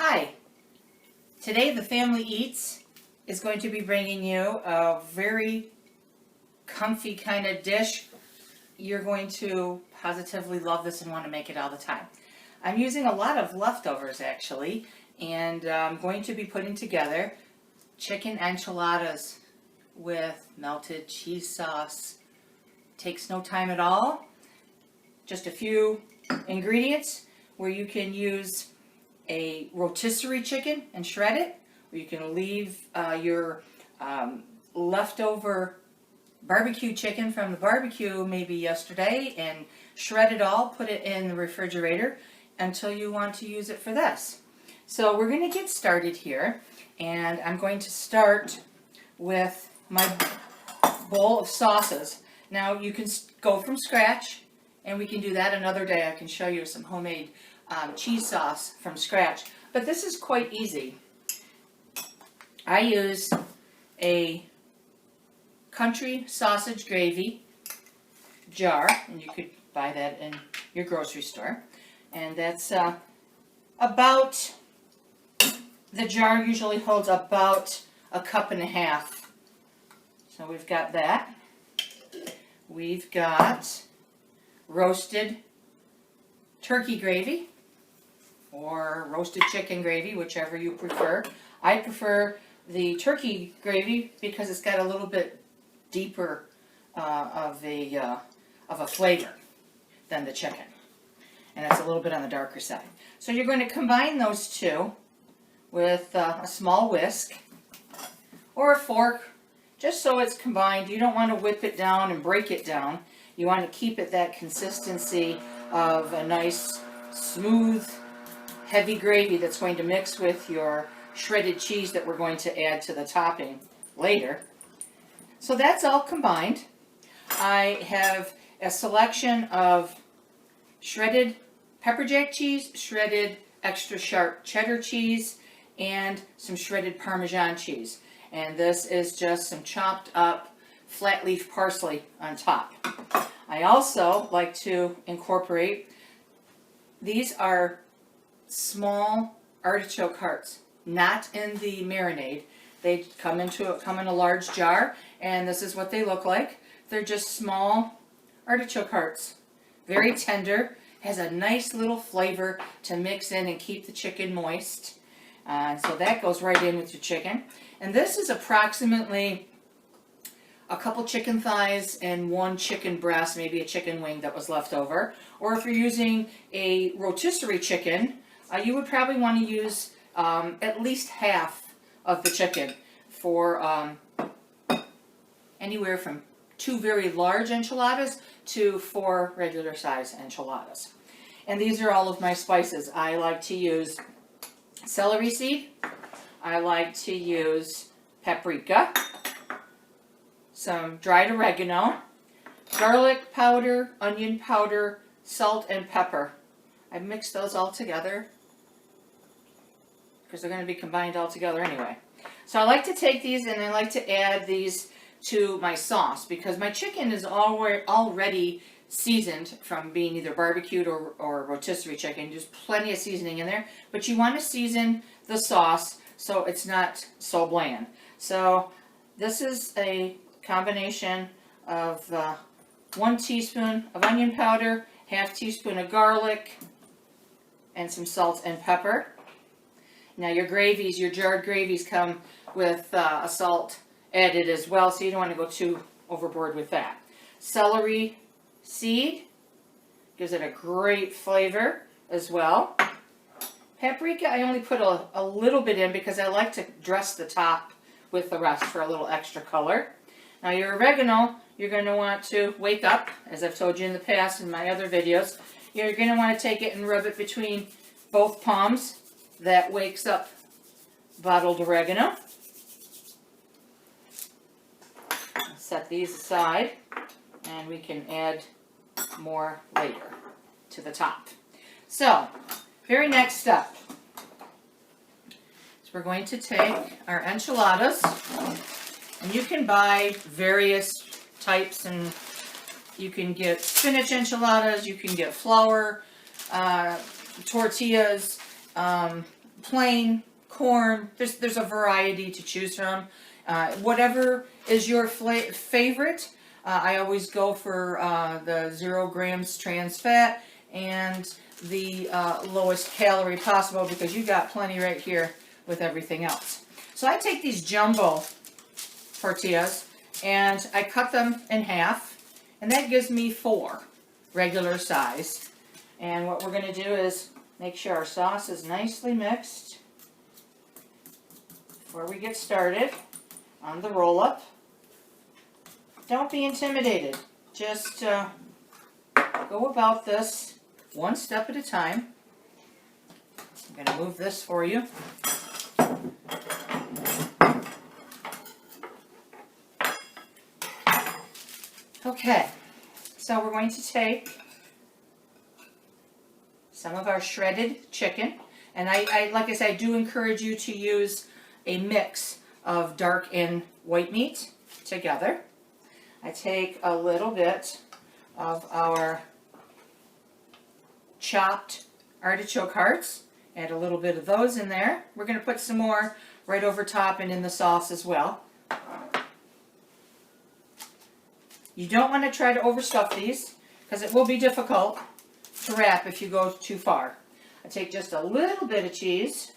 Hi, today the Family Eats is going to be bringing you a very comfy kind of dish. You're going to positively love this and want to make it all the time. I'm using a lot of leftovers actually, and I'm going to be putting together chicken enchiladas with melted cheese sauce. Takes no time at all, just a few ingredients where you can use a rotisserie chicken and shred it, or you can leave your leftover barbecue chicken from the barbecue maybe yesterday and shred it all, put it in the refrigerator until you want to use it for this. So we're going to get started here, and I'm going to start with my bowl of sauces. Now you can go from scratch, and we can do that another day. I can show you some homemade cheese sauce from scratch, but this is quite easy. I use a country sausage gravy jar, and you could buy that in your grocery store, and that's about, the jar usually holds about a cup and a half. So we've got that. We've got roasted turkey gravy or roasted chicken gravy, whichever you prefer. I prefer the turkey gravy because it's got a little bit deeper of a flavor than the chicken, and it's a little bit on the darker side. So you're going to combine those two with a small whisk or a fork, just so it's combined. You don't want to whip it down and break it down. You want to keep it that consistency of a nice, smooth, heavy gravy that's going to mix with your shredded cheese that we're going to add to the topping later. So that's all combined. I have a selection of shredded pepper jack cheese, shredded extra sharp cheddar cheese, and some shredded Parmesan cheese. And this is just some chopped up flat leaf parsley on top. I also like to incorporate, these are small artichoke hearts, not in the marinade. They come in a large jar, and this is what they look like. They're just small artichoke hearts, very tender, has a nice little flavor to mix in and keep the chicken moist. So that goes right in with your chicken. And this is approximately a couple chicken thighs and one chicken breast, maybe a chicken wing that was left over. Or if you're using a rotisserie chicken, you would probably want to use at least half of the chicken for anywhere from 2 very large enchiladas to 4 regular size enchiladas. And these are all of my spices. I like to use celery seed. I like to use paprika, some dried oregano, garlic powder, onion powder, salt, and pepper. I mix those all together because they're going to be combined all together anyway. So I like to take these and I like to add these to my sauce because my chicken is already seasoned from being either barbecued or rotisserie chicken. There's plenty of seasoning in there, but you want to season the sauce so it's not so bland. So this is a combination of 1 teaspoon of onion powder, ½ teaspoon of garlic, and some salt and pepper. Now your gravies, your jarred gravies come with a salt added as well, so you don't want to go too overboard with that. Celery seed gives it a great flavor as well. Paprika, I only put a little bit in because I like to dress the top with the rest for a little extra color. Now your oregano, you're going to want to wake up, as I've told you in the past in my other videos. You're going to want to take it and rub it between both palms. That wakes up bottled oregano. Set these aside, and we can add more later to the top. So, very next step is we're going to take our enchiladas, and you can buy various types, and you can get spinach enchiladas, you can get flour tortillas. plain, corn. There's a variety to choose from. Whatever is your favorite. I always go for the 0 grams trans fat and the lowest calorie possible, because you got plenty right here with everything else. So I take these jumbo tortillas and I cut them in half, and that gives me 4 regular size. And what we're going to do is make sure our sauce is nicely mixed before we get started on the roll-up. Don't be intimidated. Just go about this one step at a time. I'm going to move this for you. Okay, so we're going to take some of our shredded chicken, and I like I said, I do encourage you to use a mix of dark and white meat together. I take a little bit of our chopped artichoke hearts, add a little bit of those in there. We're going to put some more right over top and in the sauce as well. You don't want to try to overstuff these, because it will be difficult to wrap if you go too far. I take just a little bit of cheese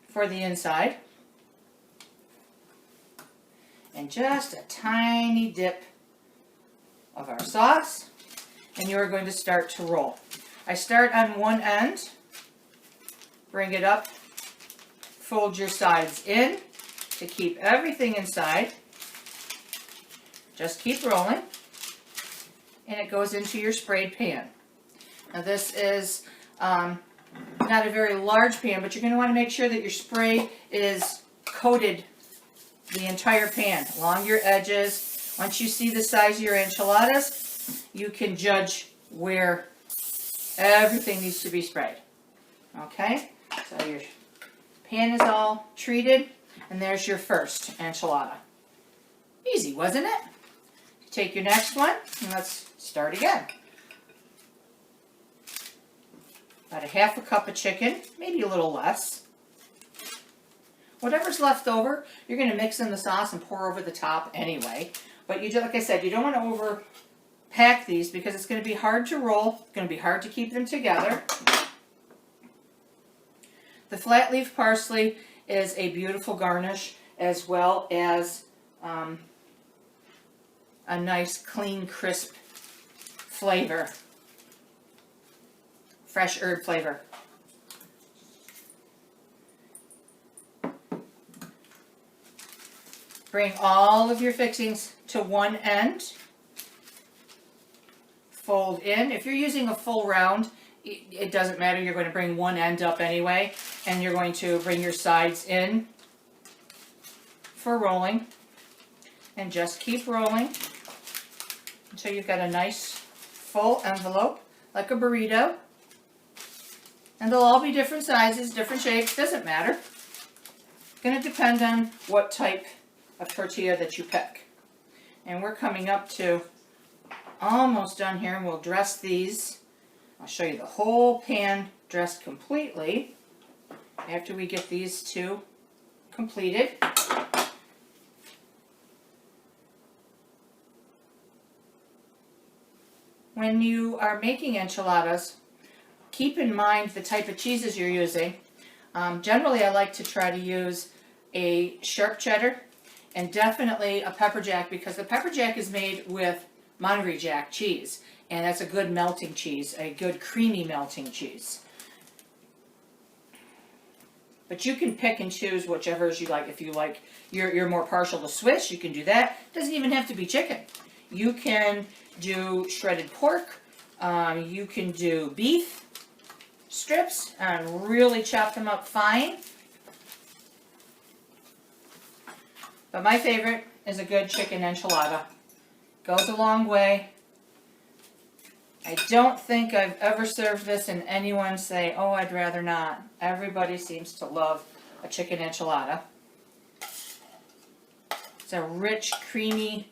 for the inside, and just a tiny dip of our sauce, and you are going to start to roll. I start on one end, bring it up, fold your sides in to keep everything inside. Just keep rolling, and it goes into your sprayed pan. Now this is not a very large pan, but you're going to want to make sure that your spray is coated the entire pan along your edges. Once you see the size of your enchiladas, you can judge where everything needs to be sprayed. Okay, so your pan is all treated, and there's your first enchilada. Easy, wasn't it? Take your next one, and let's start again. About a half a cup of chicken, maybe a little less. Whatever's left over, you're going to mix in the sauce and pour over the top anyway. But you do, like I said, you don't want to overpack these, because it's going to be hard to roll. It's going to be hard to keep them together. The flat leaf parsley is a beautiful garnish, as well as a nice, clean, crisp flavor. Fresh herb flavor. Bring all of your fixings to one end. Fold in. If you're using a full round, it doesn't matter. You're going to bring one end up anyway, and you're going to bring your sides in for rolling. And just keep rolling until you've got a nice full envelope, like a burrito. And they'll all be different sizes, different shapes, doesn't matter. It's going to depend on what type of tortilla that you pick. And we're coming up to almost done here, and we'll dress these. I'll show you the whole pan dressed completely after we get these two completed. When you are making enchiladas, keep in mind the type of cheeses you're using. Generally, I like to try to use a sharp cheddar and definitely a pepper jack, because the pepper jack is made with Monterey Jack cheese, and that's a good melting cheese, a good creamy melting cheese. But you can pick and choose whichever you like. If you like, you're more partial to Swiss, you can do that. It doesn't even have to be chicken. You can do shredded pork. You can do beef strips and really chop them up fine. But my favorite is a good chicken enchilada. Goes a long way. I don't think I've ever served this and anyone say, oh, I'd rather not. Everybody seems to love a chicken enchilada. It's a rich, creamy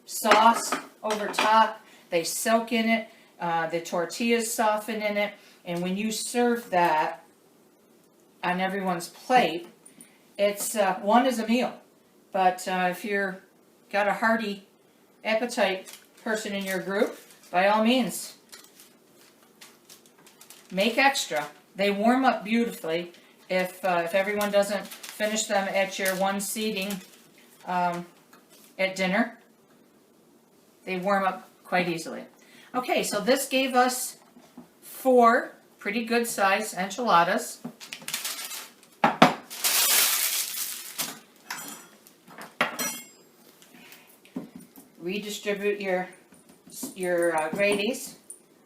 sauce over top. They soak in it. The tortillas soften in it. And when you serve that on everyone's plate, it's one is a meal. But if you're got a hearty appetite person in your group, by all means, make extra. They warm up beautifully if everyone doesn't finish them at your one seating at dinner. They warm up quite easily. Okay, so this gave us 4 pretty good sized enchiladas. Redistribute your gravies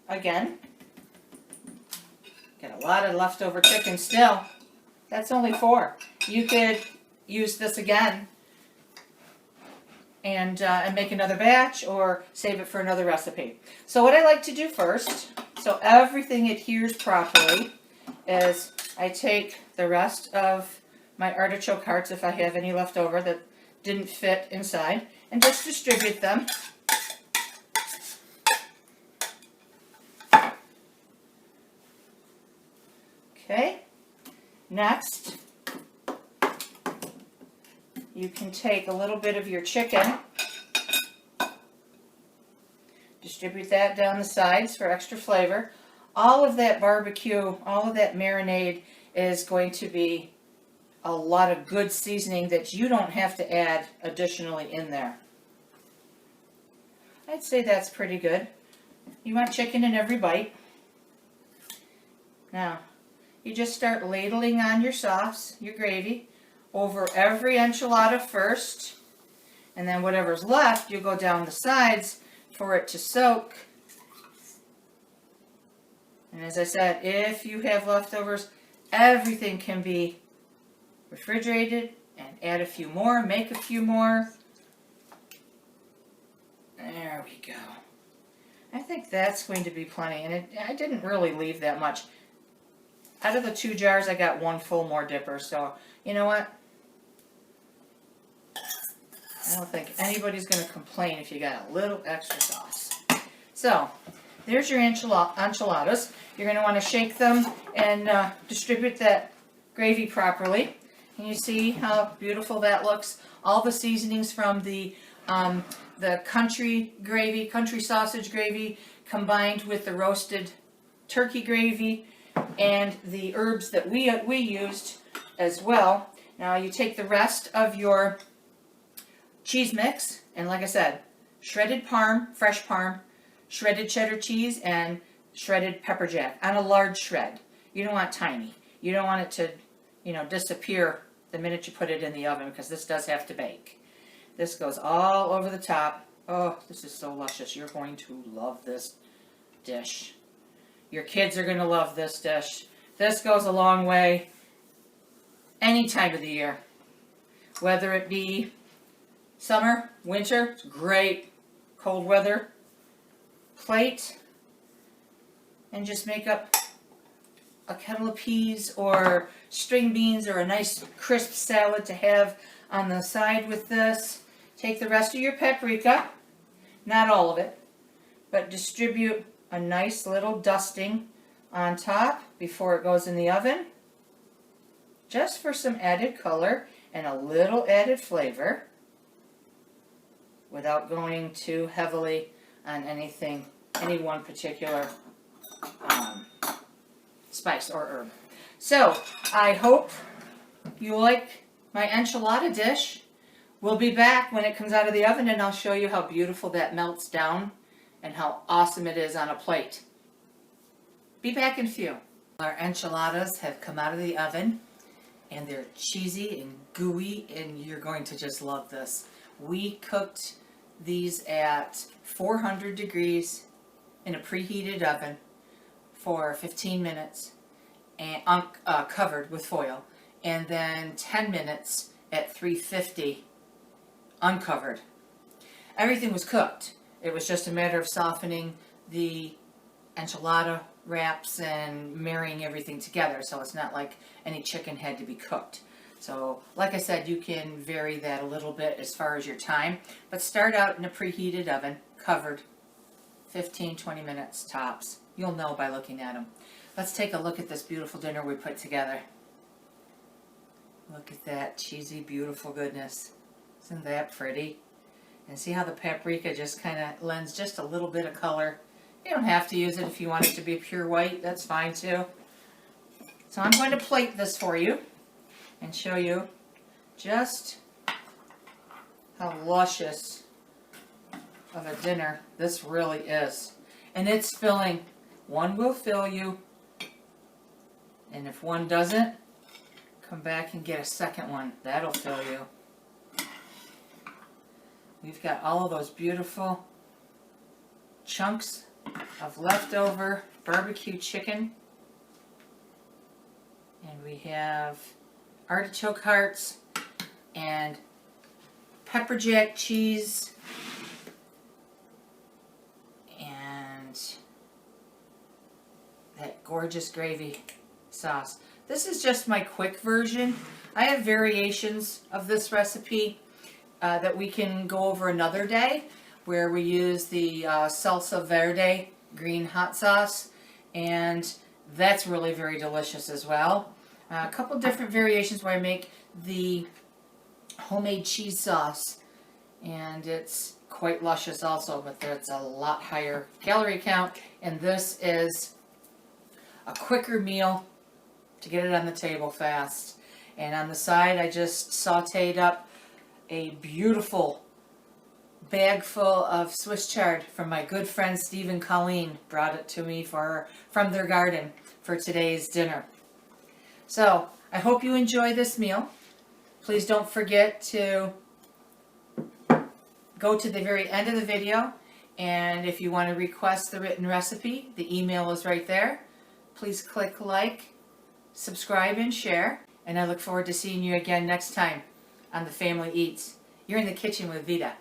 again. Got a lot of leftover chicken still. That's only 4. You could use this again and make another batch or save it for another recipe. So what I like to do first, so everything adheres properly, is I take the rest of my artichoke hearts, if I have any left over that didn't fit inside, and just distribute them. Okay, next you can take a little bit of your chicken, distribute that down the sides for extra flavor. All of that barbecue, all of that marinade is going to be a lot of good seasoning that you don't have to add additionally in there. I'd say that's pretty good. You want chicken in every bite. Now, you just start ladling on your sauce, your gravy, over every enchilada first, and then whatever's left, you go down the sides for it to soak. And as I said, if you have leftovers, everything can be refrigerated and add a few more, make a few more. There we go. I think that's going to be plenty, and I didn't really leave that much. Out of the 2 jars, I got 1 full more dipper, so you know what? I don't think anybody's going to complain if you got a little extra sauce. So, there's your enchiladas. You're going to want to shake them and distribute that gravy properly. And you see how beautiful that looks? All the seasonings from the country gravy, country sausage gravy, combined with the roasted turkey gravy and the herbs that we used as well. Now you take the rest of your cheese mix, and like I said, shredded parm, fresh parm, shredded cheddar cheese, and shredded pepper jack on a large shred. You don't want tiny. You don't want it to, disappear the minute you put it in the oven, because this does have to bake. This goes all over the top. Oh, this is so luscious. You're going to love this dish. Your kids are going to love this dish. This goes a long way any time of the year. Whether it be summer, winter, it's great. Cold weather, plate, and just make up a kettle of peas or string beans or a nice crisp salad to have on the side with this. Take the rest of your paprika, not all of it, but distribute a nice little dusting on top before it goes in the oven, just for some added color and a little added flavor, without going too heavily on any one particular spice or herb. So, I hope you like my enchilada dish. We'll be back when it comes out of the oven, and I'll show you how beautiful that melts down and how awesome it is on a plate. Be back in a few. Our enchiladas have come out of the oven, and they're cheesy and gooey, and you're going to just love this. We cooked these at 400 degrees in a preheated oven for 15 minutes, and covered with foil, and then 10 minutes at 350 uncovered. Everything was cooked. It was just a matter of softening the enchilada wraps and marrying everything together, so it's not like any chicken had to be cooked. So, like I said, you can vary that a little bit as far as your time, but start out in a preheated oven, covered, 15-20 minutes tops. You'll know by looking at them. Let's take a look at this beautiful dinner we put together. Look at that cheesy, beautiful goodness. Isn't that pretty? And see how the paprika just kind of lends just a little bit of color. You don't have to use it if you want it to be pure white. That's fine too. So I'm going to plate this for you and show you just how luscious of a dinner this really is. And it's filling. One will fill you. And if one doesn't, come back and get a second one. That'll fill you. We've got all of those beautiful chunks of leftover barbecue chicken. And we have artichoke hearts and pepper jack cheese and that gorgeous gravy sauce. This is just my quick version. I have variations of this recipe that we can go over another day, where we use the salsa verde green hot sauce, and that's really very delicious as well. A couple different variations where I make the homemade cheese sauce, and it's quite luscious also, but it's a lot higher calorie count, and this is a quicker meal to get it on the table fast. And on the side, I just sauteed up a beautiful bag full of Swiss chard from my good friend Steve and Colleen. Brought it to me from their garden for today's dinner. So I hope you enjoy this meal. Please don't forget to go to the very end of the video, and if you want to request the written recipe, the email is right there. Please click like, subscribe, and share. And I look forward to seeing you again next time on The Family Eats. You're in the kitchen with Vita.